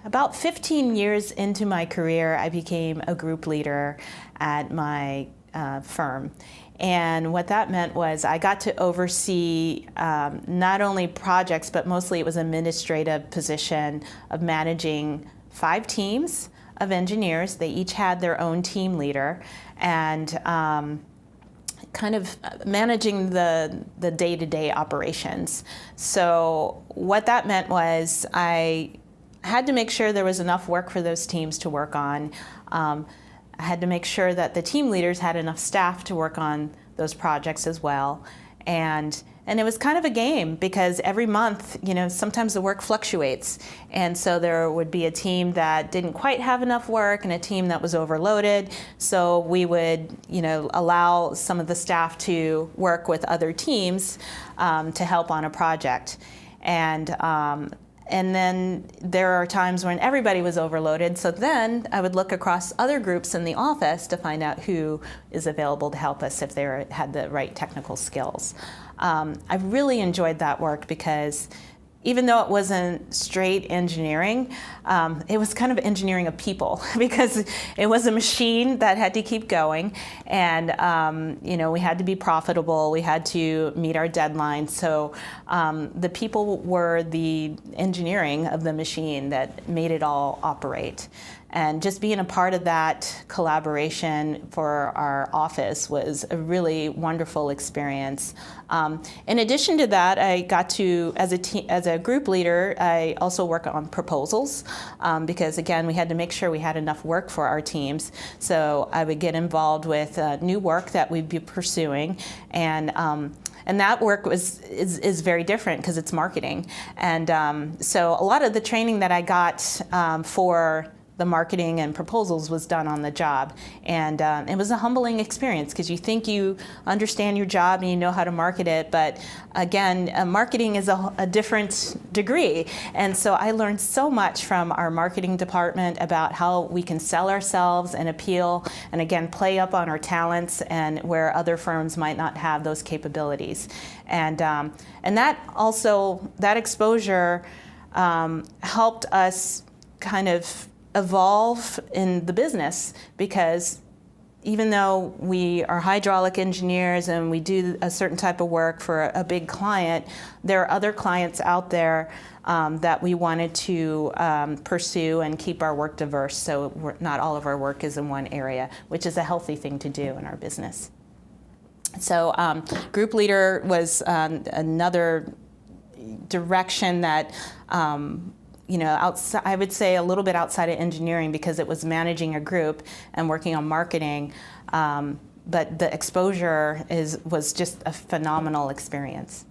About 15 years into my career, I became a group leader at my firm. And what that meant was I got to oversee not only projects, but mostly it was an administrative position of managing 5 teams of engineers. They each had their own team leader, and kind of managing the day-to-day operations. So what that meant was I had to make sure there was enough work for those teams to work on. I had to make sure that the team leaders had enough staff to work on those projects as well. And it was kind of a game because every month, sometimes the work fluctuates. And so there would be a team that didn't quite have enough work and a team that was overloaded. So we would, allow some of the staff to work with other teams to help on a project. And then there are times when everybody was overloaded, so then I would look across other groups in the office to find out who is available to help us if they had the right technical skills. I really enjoyed that work because even though it wasn't straight engineering, it was kind of engineering of people because it was a machine that had to keep going, and we had to be profitable. We had to meet our deadlines. So the people were the engineering of the machine that made it all operate. And just being a part of that collaboration for our office was a really wonderful experience. In addition to that, I got to, as a group leader, I also work on proposals because, again, we had to make sure we had enough work for our teams. So I would get involved with new work that we'd be pursuing, and that work is very different because it's marketing. And so a lot of the training that I got for the marketing and proposals was done on the job. And it was a humbling experience because you think you understand your job and you know how to market it, but again, marketing is a different degree. And so I learned so much from our marketing department about how we can sell ourselves and appeal, and again, play up on our talents and where other firms might not have those capabilities. And that exposure helped us kind of evolve in the business, because even though we are hydraulic engineers and we do a certain type of work for a big client, there are other clients out there that we wanted to pursue and keep our work diverse, so not all of our work is in one area, which is a healthy thing to do in our business. So group leader was another direction that outside, I would say a little bit outside of engineering, because it was managing a group and working on marketing, but the exposure was just a phenomenal experience.